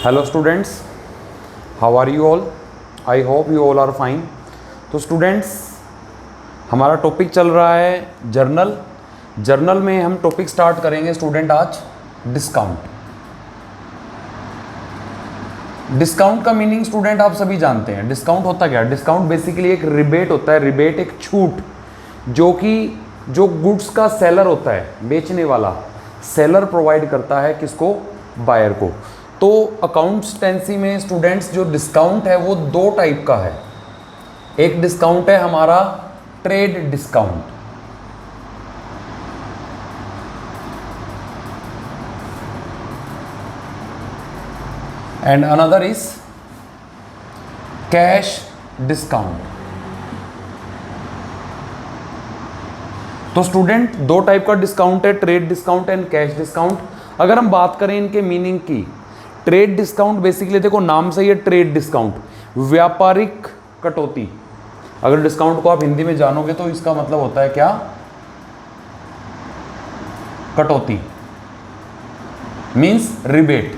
Hello students, how are you all? I hope you all are fine. तो students, हमारा topic चल रहा है जर्नल। जर्नल में हम टॉपिक स्टार्ट करेंगे स्टूडेंट आज डिस्काउंट। डिस्काउंट का मीनिंग स्टूडेंट आप सभी जानते हैं। डिस्काउंट होता क्या है? डिस्काउंट बेसिकली एक रिबेट होता है। रिबेट एक छूट जो गुड्स का सेलर होता है, बेचने वाला सेलर प्रोवाइड करता है किसको? बायर को। तो अकाउंटेंसी में स्टूडेंट्स जो डिस्काउंट है वो दो टाइप का है। एक डिस्काउंट है हमारा trade discount, and another is cash discount. तो स्टूडेंट दो टाइप का डिस्काउंट है, trade discount and cash discount. अगर हम बात करें इनके मीनिंग की, ट्रेड डिस्काउंट बेसिकली देखो नाम से ही है ट्रेड डिस्काउंट, व्यापारिक कटौती। अगर डिस्काउंट को आप हिंदी में जानोगे तो इसका मतलब होता है क्या? कटौती, मींस रिबेट।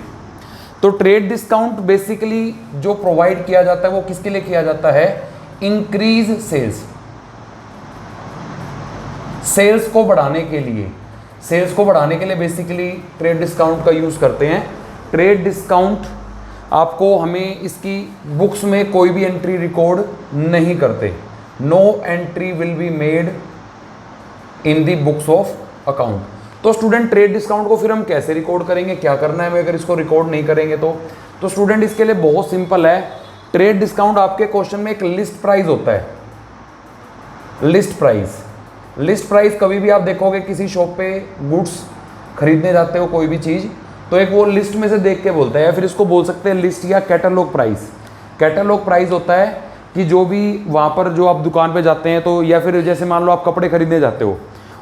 तो ट्रेड डिस्काउंट बेसिकली जो प्रोवाइड किया जाता है वो किसके लिए किया जाता है? इंक्रीज सेल्स, सेल्स को बढ़ाने के लिए। सेल्स को बढ़ाने के लिए बेसिकली ट्रेड डिस्काउंट का यूज करते हैं। ट्रेड डिस्काउंट आपको हमें इसकी बुक्स में कोई भी एंट्री रिकॉर्ड नहीं करते। No entry will be made in the books of account. तो स्टूडेंट ट्रेड डिस्काउंट को फिर हम कैसे रिकॉर्ड करेंगे? क्या करना है हमें अगर इसको रिकॉर्ड नहीं करेंगे तो स्टूडेंट इसके लिए बहुत सिंपल है। ट्रेड डिस्काउंट आपके क्वेश्चन में एक लिस्ट प्राइस होता है। लिस्ट प्राइस, लिस्ट प्राइस कभी भी आप देखोगे किसी शॉप पे गुड्स खरीदने जाते हो कोई भी चीज़, तो एक वो लिस्ट में से देख के बोलता है, या फिर इसको बोल सकते हैं लिस्ट या कैटलॉग प्राइस। कैटलॉग प्राइस होता है कि जो भी वहाँ पर जो आप दुकान पे जाते हैं तो, या फिर जैसे मान लो आप कपड़े खरीदने जाते हो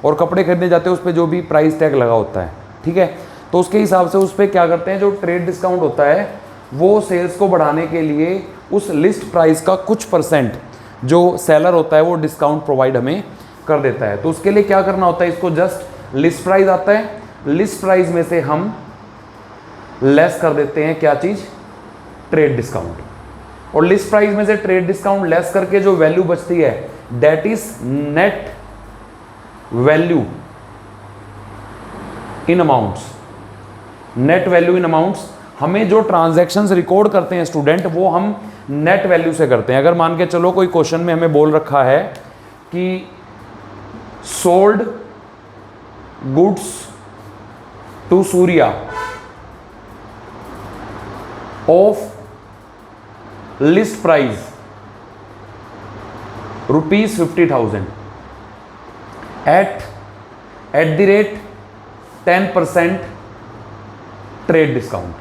और कपड़े खरीदने जाते हो उस पर जो भी प्राइस टैग लगा होता है, ठीक है, तो उसके हिसाब से उस पर क्या करते हैं, जो ट्रेड डिस्काउंट होता है वो सेल्स को बढ़ाने के लिए उस लिस्ट प्राइस का कुछ परसेंट जो सेलर होता है वो डिस्काउंट प्रोवाइड हमें कर देता है। तो उसके लिए क्या करना होता है, इसको जस्ट लिस्ट प्राइस आता है, लिस्ट प्राइस में से हम लेस कर देते हैं क्या चीज? Trade discount. और लिस्ट प्राइस में से ट्रेड डिस्काउंट लेस करके जो वैल्यू बचती है that is net value in amounts. Net value in amounts, हमें जो ट्रांजैक्शंस रिकॉर्ड करते हैं स्टूडेंट वो हम नेट वैल्यू से करते हैं। अगर मान के चलो कोई क्वेश्चन में हमें बोल रखा है कि sold goods to Surya of list price ₹50,000 at the rate 10% trade discount.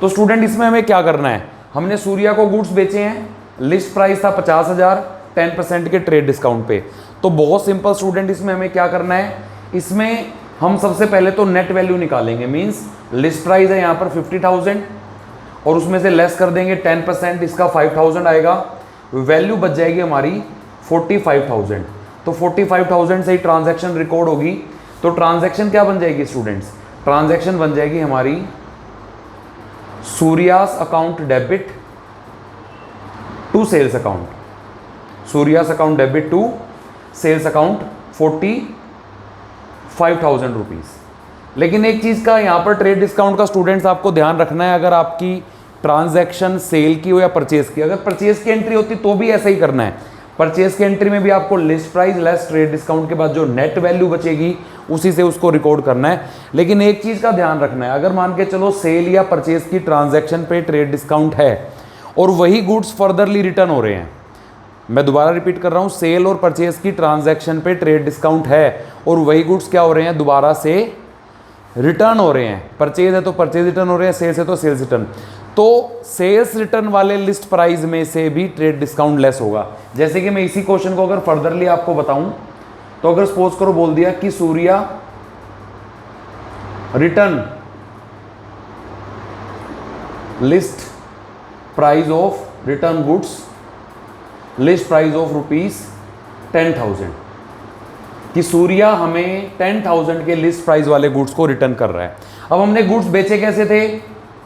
तो स्टूडेंट इसमें हमें क्या करना है? हमने सूर्या को गुड्स बेचे हैं, लिस्ट प्राइस था 50,000, 10% के ट्रेड डिस्काउंट पे। तो बहुत सिंपल स्टूडेंट, इसमें हमें क्या करना है? इसमें हम सबसे पहले तो नेट वैल्यू निकालेंगे। मींस लिस्ट प्राइस है यहाँ पर 50,000 और उसमें से लेस कर देंगे 10%, इसका 5,000 आएगा। वैल्यू बच जाएगी हमारी 45,000। तो 45,000 से ही ट्रांजैक्शन रिकॉर्ड होगी। तो ट्रांजैक्शन क्या बन जाएगी स्टूडेंट्स? ट्रांजैक्शन बन जाएगी हमारी Surya's account debit to sales account. Surya's account debit to sales account 45,000 rupees. लेकिन एक चीज़ का यहाँ पर ट्रेड डिस्काउंट का स्टूडेंट्स आपको ध्यान रखना है, अगर आपकी ट्रांजैक्शन सेल की हो या परचेज की, अगर परचेज की एंट्री होती तो भी ऐसा ही करना है। परचेज की एंट्री में भी आपको list price less trade discount के बाद जो नेट वैल्यू बचेगी उसी से उसको रिकॉर्ड करना है। लेकिन एक चीज़ का ध्यान रखना है, अगर मान के चलो सेल या परचेज की ट्रांजैक्शन पे ट्रेड डिस्काउंट है और वही गुड्स फर्दरली रिटर्न हो रहे हैं, मैं दोबारा रिपीट कर रहा हूँ, सेल और परचेज की ट्रांजैक्शन पे ट्रेड डिस्काउंट है और वही गुड्स क्या हो रहे हैं? दोबारा से रिटर्न हो रहे हैं। परचेज है तो परचेज रिटर्न हो रहे हैं, सेल्स है तो सेल्स रिटर्न। तो सेल्स रिटर्न वाले लिस्ट प्राइस में से भी ट्रेड डिस्काउंट लेस होगा। जैसे कि मैं इसी क्वेश्चन को अगर फर्दरली आपको बताऊं, तो अगर सपोज करो बोल दिया कि Surya return list price of return goods, list price of ₹10,000, कि सूर्या हमें 10,000 के लिस्ट प्राइस वाले गुड्स को रिटर्न कर रहा है। अब हमने गुड्स बेचे कैसे थे?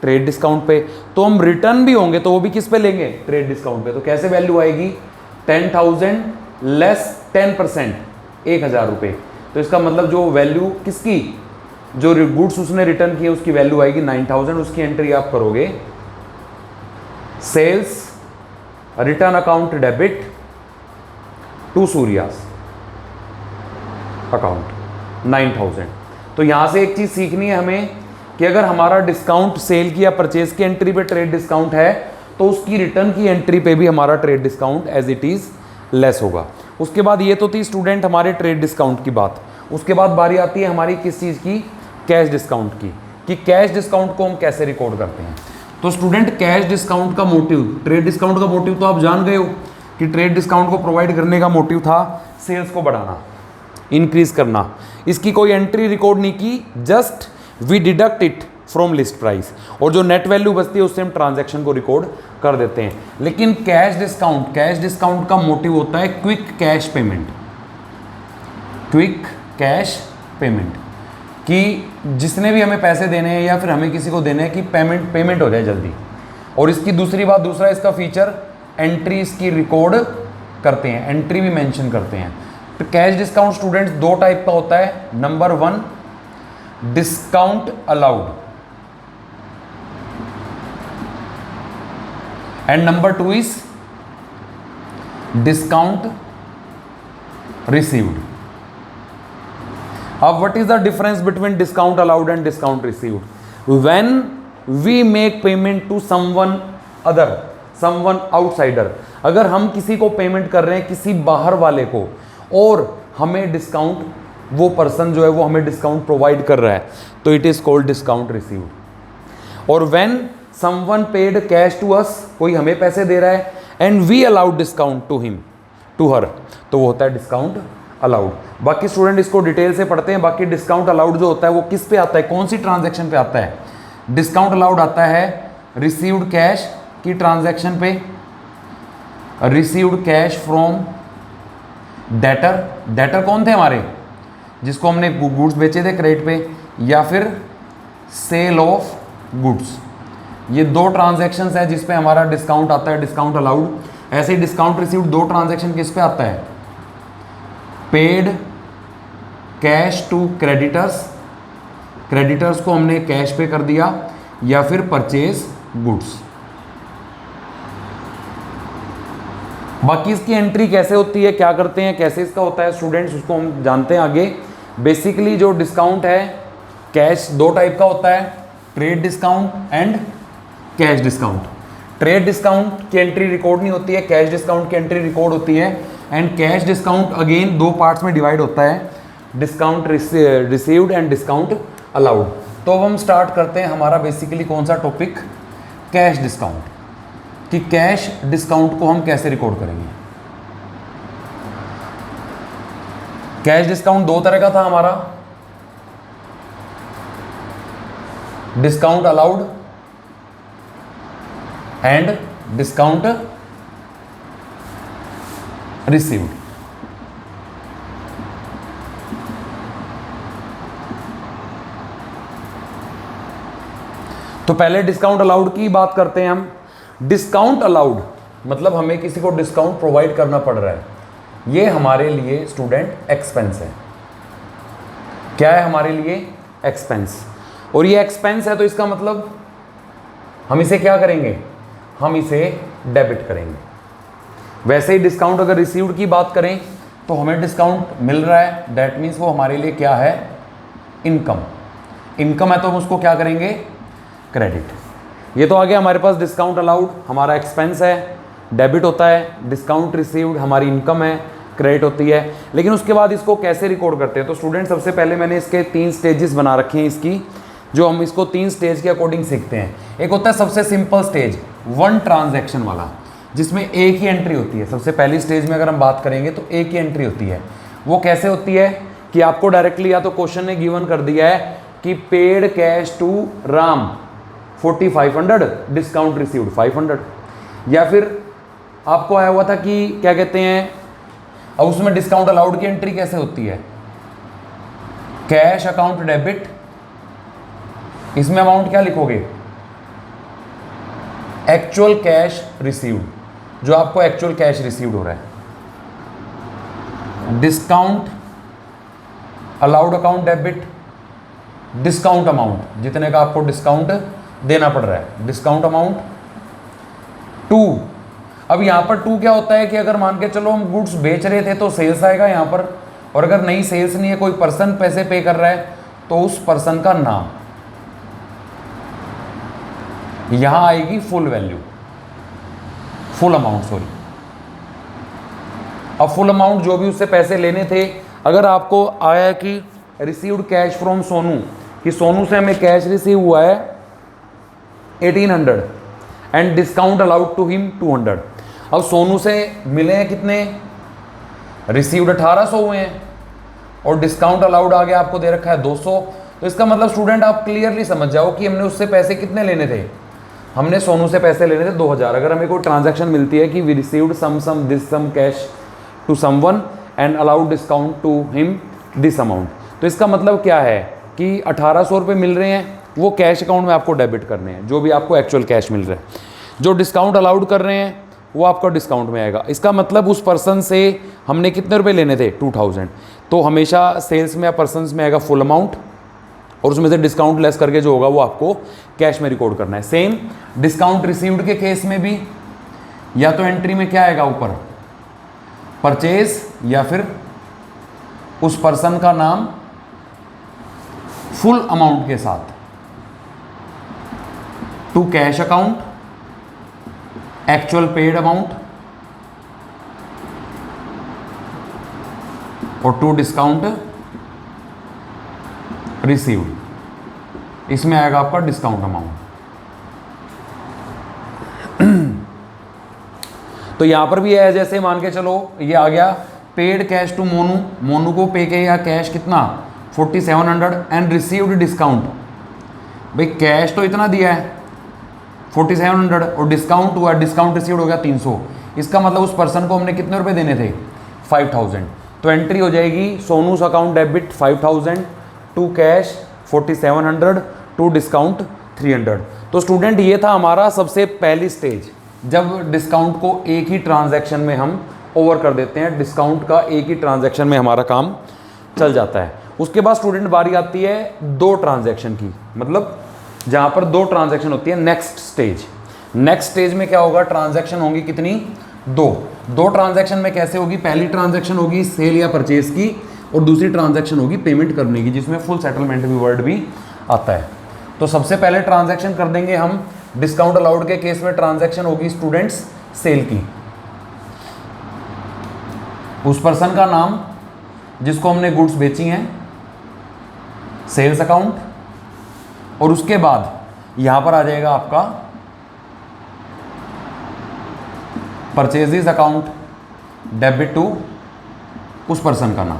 ट्रेड डिस्काउंट पे, तो हम रिटर्न भी होंगे तो वो भी किस पे लेंगे, ट्रेड डिस्काउंट पे। तो कैसे वैल्यू आएगी, 10,000 लेस 10%, 1,000 रुपये। तो इसका मतलब जो वैल्यू किसकी, जो गुड्स उसने रिटर्न किए उसकी वैल्यू आएगी 9,000। उसकी एंट्री आप करोगे sales return account debit to Surya's account 9,000। तो यहां से एक चीज सीखनी है हमें कि अगर हमारा डिस्काउंट सेल की या परचेज की एंट्री पे ट्रेड डिस्काउंट है तो उसकी रिटर्न की एंट्री पे भी हमारा trade discount as it is less होगा। उसके बाद ये तो थी स्टूडेंट हमारे ट्रेड डिस्काउंट की बात। उसके बाद बारी आती है हमारी किस चीज़ की, कैश डिस्काउंट की, कि कैश डिस्काउंट को हम कैसे रिकॉर्ड करते हैं। तो स्टूडेंट कैश डिस्काउंट का मोटिव, ट्रेड डिस्काउंट का मोटिव तो आप जान गए हो कि ट्रेड डिस्काउंट को प्रोवाइड करने का मोटिव था सेल्स को बढ़ाना, इंक्रीज करना। इसकी कोई एंट्री रिकॉर्ड नहीं की, just we deduct it from list price, और जो नेट वैल्यू बचती है उससे हम ट्रांजैक्शन को रिकॉर्ड कर देते हैं। लेकिन कैश डिस्काउंट का मोटिव होता है quick cash payment, quick cash payment, कि जिसने भी हमें पैसे देने हैं या फिर हमें किसी को देने हैं कि पेमेंट हो जाए जल्दी। और इसकी दूसरा इसका फीचर एंट्री इसकी रिकॉर्ड करते हैं, एंट्री भी मेंशन करते हैं। तो कैश डिस्काउंट स्टूडेंट्स दो टाइप का होता है। Number 1 discount allowed and number 2 is discount received. अब what is the difference between discount allowed and discount received? When we make payment to someone other, someone outsider, अगर हम किसी को payment कर रहे हैं किसी बाहर वाले को और हमें डिस्काउंट, वो पर्सन जो है वो हमें डिस्काउंट प्रोवाइड कर रहा है, तो it is called discount received. और when someone paid cash to us, कोई हमें पैसे दे रहा है and we allowed discount to him, to her, तो वो होता है डिस्काउंट अलाउड। बाकी स्टूडेंट इसको डिटेल से पढ़ते हैं। बाकी डिस्काउंट अलाउड जो होता है वो किस पे आता है, कौन सी ट्रांजैक्शन पे आता है? डिस्काउंट अलाउड आता है रिसीव्ड कैश की ट्रांजैक्शन पे, received cash from debtor, debtor कौन थे हमारे, जिसको हमने गुड्स बेचे थे क्रेडिट पे, या फिर सेल ऑफ गुड्स। ये दो ट्रांजैक्शंस है जिस पे हमारा डिस्काउंट आता है, डिस्काउंट अलाउड। ऐसे ही डिस्काउंट रिसीव्ड दो ट्रांजैक्शन किस पे आता है, paid cash to creditors, creditors को हमने कैश पे कर दिया, या फिर परचेज गुड्स। बाकी इसकी एंट्री कैसे होती है, क्या करते हैं, कैसे इसका होता है स्टूडेंट्स, उसको हम जानते हैं आगे। बेसिकली जो डिस्काउंट है कैश दो टाइप का होता है, trade discount and cash discount. Trade discount की एंट्री रिकॉर्ड नहीं होती है, कैश डिस्काउंट की एंट्री रिकॉर्ड होती है। एंड कैश डिस्काउंट अगेन दो पार्ट्स में डिवाइड होता है, discount received and discount allowed. तो अब हम स्टार्ट करते हैं हमारा बेसिकली कौन सा टॉपिक, कैश डिस्काउंट, कि कैश डिस्काउंट को हम कैसे रिकॉर्ड करेंगे। कैश डिस्काउंट दो तरह का था हमारा, discount allowed and discount received. तो पहले डिस्काउंट अलाउड की बात करते हैं हम। डिस्काउंट अलाउड मतलब हमें किसी को डिस्काउंट प्रोवाइड करना पड़ रहा है, ये हमारे लिए स्टूडेंट एक्सपेंस है। क्या है हमारे लिए, एक्सपेंस। और ये एक्सपेंस है तो इसका मतलब हम इसे क्या करेंगे, हम इसे डेबिट करेंगे। वैसे ही डिस्काउंट अगर रिसीव्ड की बात करें तो हमें डिस्काउंट मिल रहा है, दैट मीन्स वो हमारे लिए क्या है, इनकम। इनकम है तो हम उसको क्या करेंगे, क्रेडिट। ये तो आ गया हमारे पास डिस्काउंट अलाउड हमारा एक्सपेंस है, डेबिट होता है। डिस्काउंट रिसीव्ड हमारी इनकम है, क्रेडिट होती है। लेकिन उसके बाद इसको कैसे रिकॉर्ड करते हैं, तो स्टूडेंट सबसे पहले मैंने इसके 3 स्टेजेस बना रखे हैं इसकी, जो हम इसको 3 स्टेज के अकॉर्डिंग सीखते हैं। एक होता है सबसे सिंपल स्टेज, 1 ट्रांजैक्शन वाला, जिसमें एक ही एंट्री होती है। सबसे पहली स्टेज में अगर हम बात करेंगे तो एक ही एंट्री होती है। वो कैसे होती है कि आपको डायरेक्टली या तो क्वेश्चन ने गिवन कर दिया है कि paid cash to Ram 4500, discount received 500, या फिर आपको आया हुआ था कि क्या कहते हैं, अब उसमें डिस्काउंट अलाउड की एंट्री कैसे होती है, कैश अकाउंट डेबिट, इसमें अमाउंट क्या लिखोगे एक्चुअल कैश रिसीव्ड, जो आपको एक्चुअल कैश रिसीव्ड हो रहा है। Discount allowed account debit, discount amount, जितने का आपको डिस्काउंट देना पड़ रहा है, डिस्काउंट अमाउंट। टू, अब यहाँ पर टू क्या होता है कि अगर मान के चलो हम गुड्स बेच रहे थे तो सेल्स आएगा यहाँ पर, और अगर नहीं सेल्स नहीं है, कोई पर्सन पैसे पे कर रहा है तो उस पर्सन का नाम, यहां आएगी full value, full amount, sorry. अब फुल अमाउंट जो भी उससे पैसे लेने थे, अगर आपको आया कि रिसीव्ड कैश फ्रॉम सोनू, कि सोनू से हमें कैश रिसीव हुआ है 1800 and discount allowed to him 200। अब सोनू से मिले हैं कितने, रिसीव्ड 1800 हुए हैं और डिस्काउंट अलाउड आगे आपको दे रखा है 200। तो इसका मतलब स्टूडेंट आप क्लियरली समझ जाओ कि हमने उससे पैसे कितने लेने थे, हमने सोनू से पैसे लेने थे 2000। अगर हमें कोई ट्रांजैक्शन मिलती है कि we received some this some cash to someone and allowed discount to him this amount, तो इसका मतलब क्या है कि 1800 रुपये मिल रहे हैं, वो कैश अकाउंट में आपको डेबिट करने हैं, जो भी आपको एक्चुअल कैश मिल रहा है। जो डिस्काउंट अलाउड कर रहे हैं वो आपका डिस्काउंट में आएगा। इसका मतलब उस पर्सन से हमने कितने रुपए लेने थे, 2000, तो हमेशा सेल्स में या पर्सन्स में आएगा फुल अमाउंट, और उसमें से डिस्काउंट लेस करके जो होगा वो आपको कैश में रिकॉर्ड करना है। सेम डिस्काउंट रिसीव्ड के केस में भी, या तो एंट्री में क्या आएगा ऊपर, परचेज, या फिर उस पर्सन का नाम फुल अमाउंट के साथ, to cash account, actual paid amount, और टू डिस्काउंट रिसीव्ड, इसमें आएगा आपका डिस्काउंट अमाउंट। तो यहां पर भी है, जैसे मान के चलो ये आ गया paid cash to Monu, Monu को पे किया कैश कितना 4700 एंड रिसीव्ड डिस्काउंट, भाई कैश तो इतना दिया है 4700 और डिस्काउंट हुआ, डिस्काउंट रिसीव्ड हो गया 300। इसका मतलब उस पर्सन को हमने कितने रुपए देने थे, 5000। तो एंट्री हो जाएगी Sonu's account debit 5000 to cash 4700 to discount 300। तो स्टूडेंट ये था हमारा सबसे पहली स्टेज, जब डिस्काउंट को एक ही ट्रांजैक्शन में हम ओवर कर देते हैं, डिस्काउंट का एक ही ट्रांजैक्शन में हमारा काम चल जाता है। उसके बाद स्टूडेंट बारी आती है दो ट्रांजैक्शन की, मतलब जहां पर दो ट्रांजैक्शन होती है। नेक्स्ट स्टेज में क्या होगा, ट्रांजैक्शन होंगी कितनी, दो ट्रांजैक्शन में कैसे होगी, पहली ट्रांजैक्शन होगी सेल या परचेज की, और दूसरी ट्रांजैक्शन होगी पेमेंट करने की, जिसमें फुल सेटलमेंट भी वर्ड भी आता है। तो सबसे पहले ट्रांजैक्शन कर देंगे हम, डिस्काउंट अलाउड के केस में ट्रांजैक्शन होगी स्टूडेंट्स सेल की, उस पर्सन का नाम जिसको हमने गुड्स बेची हैं, सेल्स अकाउंट, और उसके बाद यहां पर आ जाएगा आपका परचेजेस अकाउंट डेबिट टू उस पर्सन का नाम।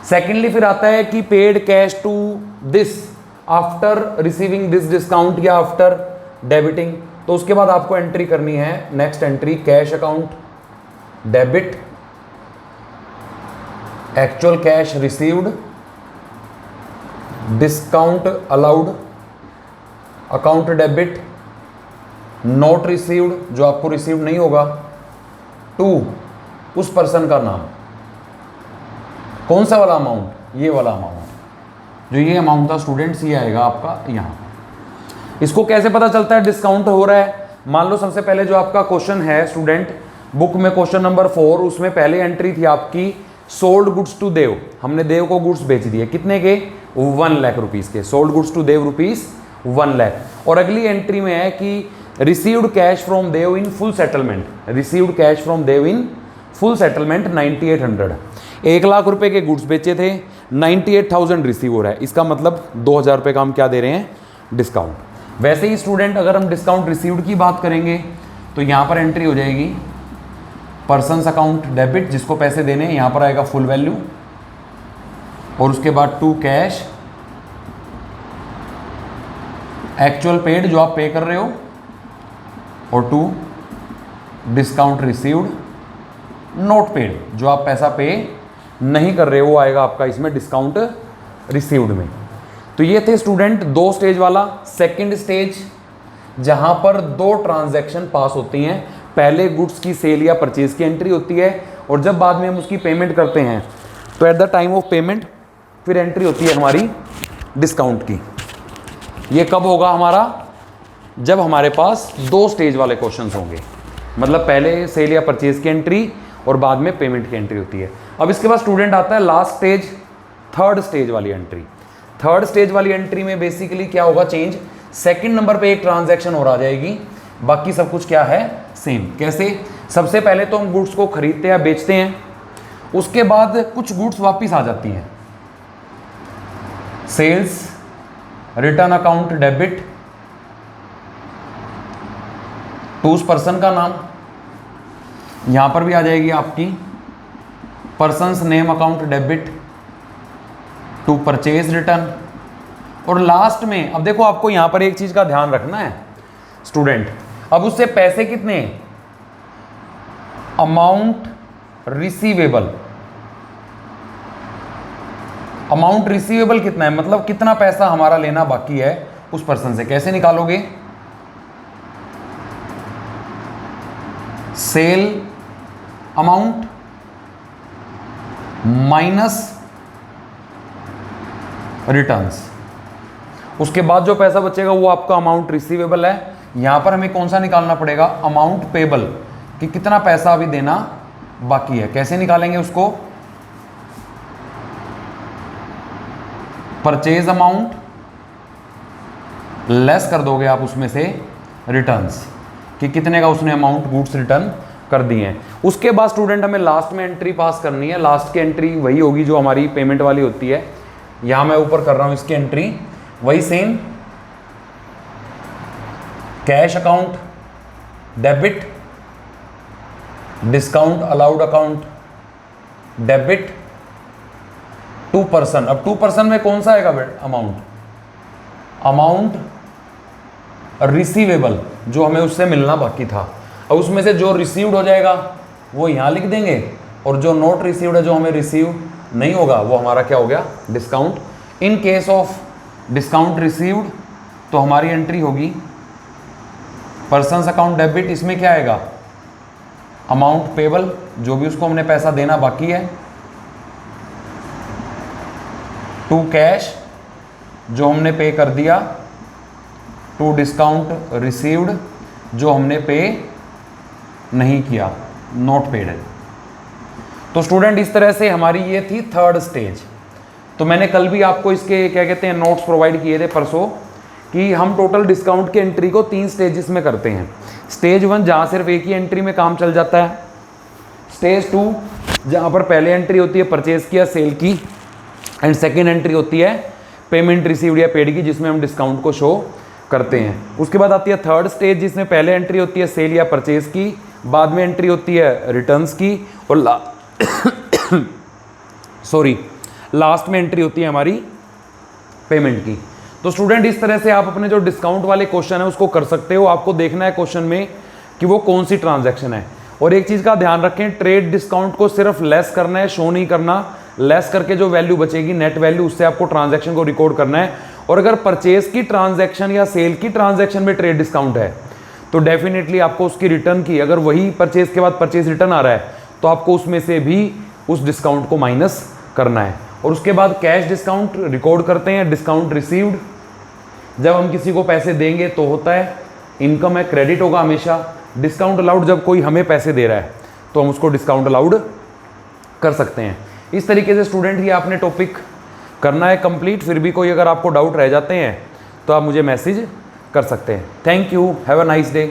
सेकेंडली फिर आता है कि paid cash to this after receiving this discount या आफ्टर डेबिटिंग, तो उसके बाद आपको एंट्री करनी है, next entry cash account debit, actual cash received, discount allowed account debit, note received जो आपको रिसीव नहीं होगा, टू उस पर्सन का नाम, कौन सा वाला अमाउंट, ये वाला अमाउंट, जो ये अमाउंट था स्टूडेंट्स, ये आएगा आपका यहां। इसको कैसे पता चलता है डिस्काउंट हो रहा है, मान लो सबसे पहले जो आपका क्वेश्चन है स्टूडेंट बुक में क्वेश्चन नंबर 4, उसमें पहले एंट्री थी आपकी सोल्ड गुड्स टू देव, हमने देव को गुड्स बेच दिए कितने के, 1 लाख रुपीस के, sold goods to Dev rupees 1 lakh. और अगली एंट्री में है कि received cash from Dev in full settlement, received cash from Dev in full settlement 9800, 1 lakh रुपए के गुड्स बेचे थे, 98,000 रिसीव हो रहा है, इसका मतलब 2000 रुपये का हम क्या दे रहे हैं, डिस्काउंट। वैसे ही स्टूडेंट अगर हम डिस्काउंट रिसीव्ड की बात करेंगे तो यहाँ पर एंट्री हो जाएगी पर्सन्स अकाउंट डेबिट, जिसको पैसे देने हैं, यहाँ पर आएगा फुल वैल्यू, और उसके बाद टू कैश एक्चुअल पेड जो आप पे कर रहे हो, और to discount received note paid जो आप पैसा पे नहीं कर रहे हो, वो आएगा आपका इसमें डिस्काउंट रिसीव्ड में। तो ये थे स्टूडेंट 2 स्टेज वाला। सेकंड स्टेज जहां पर दो ट्रांजैक्शन पास होती हैं। पहले गुड्स की सेल या परचेज की एंट्री होती है और जब बाद में हम उसकी पेमेंट करते हैं तो at the time of payment फिर एंट्री होती है हमारी डिस्काउंट की। ये कब होगा हमारा? जब हमारे पास दो स्टेज वाले क्वेश्चंस होंगे, मतलब पहले सेल या परचेज की एंट्री और बाद में पेमेंट की एंट्री होती है। अब इसके बाद स्टूडेंट आता है लास्ट स्टेज, थर्ड स्टेज वाली एंट्री। थर्ड स्टेज वाली एंट्री में बेसिकली क्या होगा चेंज? सेकंड नंबर पे एक ट्रांजैक्शन और आ जाएगी, बाकी सब कुछ क्या है? सेम। कैसे? सबसे पहले तो हम गुड्स को खरीदते हैं, बेचते हैं, उसके बाद कुछ गुड्स वापस आ जाती हैं। Sales return account debit to उस पर्सन का नाम, यहां पर भी आ जाएगी आपकी person's name account debit to purchase return. और लास्ट में अब देखो आपको यहां पर एक चीज का ध्यान रखना है स्टूडेंट, अब उससे पैसे कितने? Amount receivable. अमाउंट रिसीवेबल कितना है, मतलब कितना पैसा हमारा लेना बाकी है उस पर्सन से। कैसे निकालोगे? सेल अमाउंट माइनस रिटर्न्स, उसके बाद जो पैसा बचेगा वो आपका अमाउंट रिसीवेबल है। यहां पर हमें कौन सा निकालना पड़ेगा? अमाउंट पेबल, कि कितना पैसा अभी देना बाकी है। कैसे निकालेंगे उसको? परचेज अमाउंट लेस कर दोगे आप उसमें से रिटर्न्स, कि कितने का उसने अमाउंट गुड्स रिटर्न कर दिए हैं। उसके बाद स्टूडेंट हमें लास्ट में एंट्री पास करनी है। लास्ट की एंट्री वही होगी जो हमारी पेमेंट वाली होती है। यहां मैं ऊपर कर रहा हूं इसकी एंट्री, वही same. Cash account debit, discount allowed account debit to person. अब टू पर्सन में कौन सा आएगा अमाउंट? अमाउंट रिसीवेबल, जो हमें उससे मिलना बाकी था। अब उसमें से जो रिसीव्ड हो जाएगा वो यहां लिख देंगे, और जो नॉट रिसीव्ड है, जो हमें रिसीव नहीं होगा, वो हमारा क्या हो गया? Discount. In case of discount received तो हमारी एंट्री होगी पर्सन्स अकाउंट डेबिट। इसमें क्या आएगा? अमाउंट पेबल, जो भी उसको हमने पैसा देना बाकी है, टू कैश, जो हमने पे कर दिया, टू डिस्काउंट रिसीव्ड, जो हमने पे नहीं किया, नॉट पेड है। तो स्टूडेंट इस तरह से हमारी ये थी थर्ड स्टेज। तो मैंने कल भी आपको इसके क्या कहते हैं नोट्स प्रोवाइड किए थे परसों, कि हम टोटल डिस्काउंट की एंट्री को 3 स्टेजेस में करते हैं। स्टेज 1 जहाँ सिर्फ एक ही एंट्री में काम चल जाता है। स्टेज 2 जहाँ पर पहले एंट्री होती है परचेज की या सेल की, एंड सेकेंड एंट्री होती है पेमेंट रिसीव्ड या पेड की, जिसमें हम डिस्काउंट को शो करते हैं। उसके बाद आती है थर्ड स्टेज, जिसमें पहले एंट्री होती है सेल या परचेज की, बाद में एंट्री होती है रिटर्न्स की, और लास्ट में एंट्री होती है हमारी पेमेंट की। तो स्टूडेंट इस तरह से आप अपने जो डिस्काउंट वाले क्वेश्चन है उसको कर सकते हो। आपको देखना है क्वेश्चन में कि वो कौन सी ट्रांजैक्शन है। और एक चीज़ का ध्यान रखें, ट्रेड डिस्काउंट को सिर्फ लेस करना है, शो नहीं करना। लेस करके जो वैल्यू बचेगी नेट वैल्यू, उससे आपको ट्रांजैक्शन को रिकॉर्ड करना है। और अगर परचेज की ट्रांजैक्शन या सेल की ट्रांजैक्शन में ट्रेड डिस्काउंट है तो डेफिनेटली आपको उसकी रिटर्न की, अगर वही परचेज के बाद परचेज रिटर्न आ रहा है तो आपको उसमें से भी उस डिस्काउंट को माइनस करना है। और उसके बाद कैश डिस्काउंट रिकॉर्ड करते हैं, डिस्काउंट रिसीव्ड, जब हम किसी को पैसे देंगे तो होता है इनकम है, क्रेडिट होगा हमेशा। डिस्काउंट अलाउड, जब कोई हमें पैसे दे रहा है तो हम उसको डिस्काउंट अलाउड कर सकते हैं। इस तरीके से स्टूडेंट ये आपने टॉपिक करना है कंप्लीट। फिर भी कोई अगर आपको डाउट रह जाते हैं तो आप मुझे मैसेज कर सकते हैं। Thank you, have a nice day.